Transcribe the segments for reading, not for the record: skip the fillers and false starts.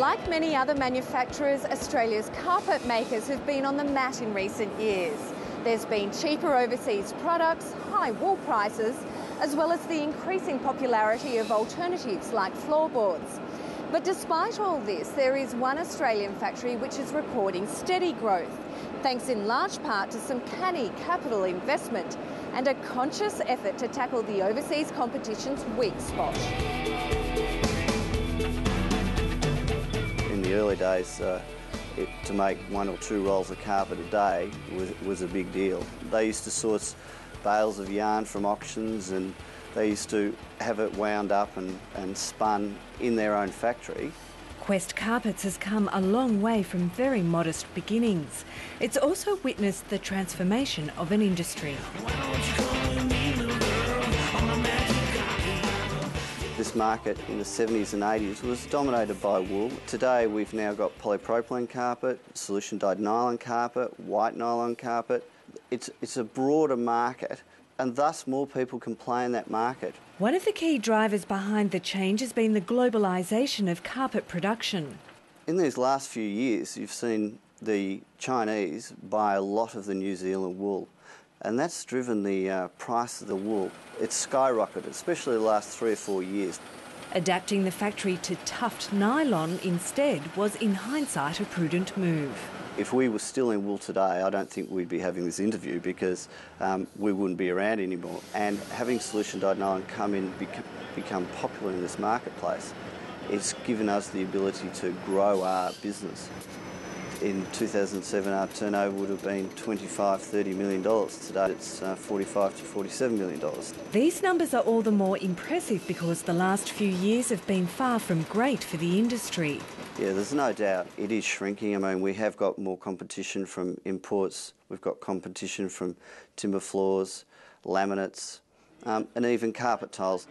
Like many other manufacturers, Australia's carpet makers have been on the mat in recent years. There's been cheaper overseas products, high wool prices, as well as the increasing popularity of alternatives like floorboards. But despite all this, there is one Australian factory which is recording steady growth, thanks in large part to some canny capital investment and a conscious effort to tackle the overseas competition's weak spot. In the early days, to make 1 or 2 rolls of carpet a day was a big deal. They used to source bales of yarn from auctions, and they used to have it wound up and spun in their own factory. Quest Carpets has come a long way from very modest beginnings. It's also witnessed the transformation of an industry. This market in the 70s and 80s was dominated by wool. Today we've now got polypropylene carpet, solution dyed nylon carpet, white nylon carpet. It's a broader market, and thus more people can play in that market. One of the key drivers behind the change has been the globalisation of carpet production. In these last few years, you've seen the Chinese buy a lot of the New Zealand wool, and that's driven the price of the wool. It's skyrocketed, especially the last 3 or 4 years. Adapting the factory to tufted nylon instead was, in hindsight, a prudent move. If we were still in wool today, I don't think we'd be having this interview, because we wouldn't be around anymore. And having solution dyed nylon come in, become popular in this marketplace, it's given us the ability to grow our business. In 2007, our turnover would have been $25–30 million. Today it's $45 to $47 million. These numbers are all the more impressive because the last few years have been far from great for the industry. Yeah, there's no doubt it is shrinking. I mean, we have got more competition from imports. We've got competition from timber floors, laminates, and even carpet tiles.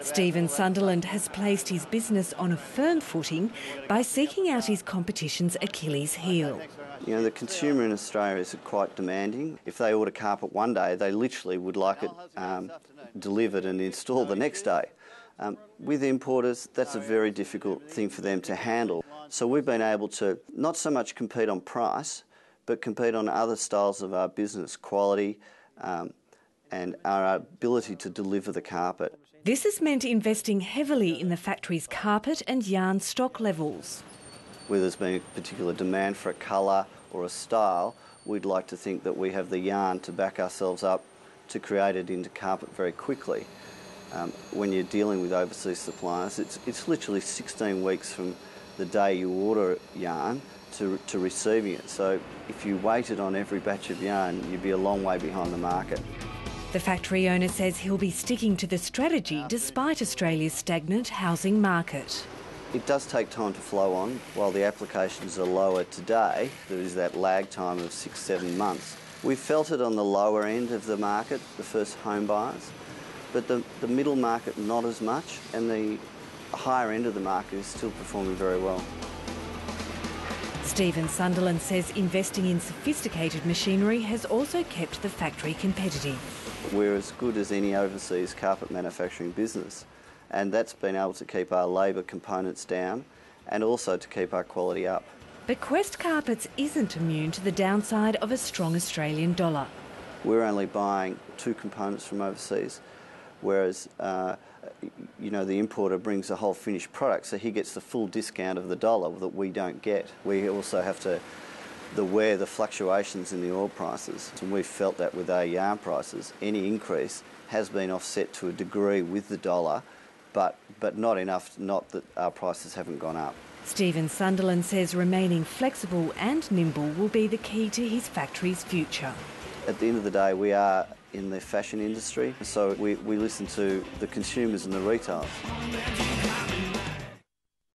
Stephen Sunderland has placed his business on a firm footing by seeking out his competition's Achilles heel. You know, the consumer in Australia is quite demanding. If they order carpet one day, they literally would like it delivered and installed the next day. With importers, that's a very difficult thing for them to handle. So we've been able to not so much compete on price, but compete on other styles of our business, quality, and our ability to deliver the carpet. This has meant investing heavily in the factory's carpet and yarn stock levels. Where there's been a particular demand for a colour or a style, we'd like to think that we have the yarn to back ourselves up to create it into carpet very quickly. When you're dealing with overseas suppliers, it's literally 16 weeks from the day you order yarn to receiving it. So if you waited on every batch of yarn, you'd be a long way behind the market. The factory owner says he'll be sticking to the strategy despite Australia's stagnant housing market. It does take time to flow on. While the applications are lower today, there is that lag time of 6–7 months. We've felt it on the lower end of the market, the first home buyers, but the middle market not as much, and the higher end of the market is still performing very well. Stephen Sunderland says investing in sophisticated machinery has also kept the factory competitive. We're as good as any overseas carpet manufacturing business, and that's been able to keep our labour components down and also to keep our quality up. But Quest Carpets isn't immune to the downside of a strong Australian dollar. We're only buying 2 components from overseas, whereas you know, the importer brings a whole finished product, so he gets the full discount of the dollar that we don't get. We also have to wear the fluctuations in the oil prices, and we've felt that with our yarn prices. Any increase has been offset to a degree with the dollar, but not enough, not that our prices haven't gone up. Stephen Sunderland says remaining flexible and nimble will be the key to his factory's future. At the end of the day, we are in the fashion industry, so we listen to the consumers and the retailers.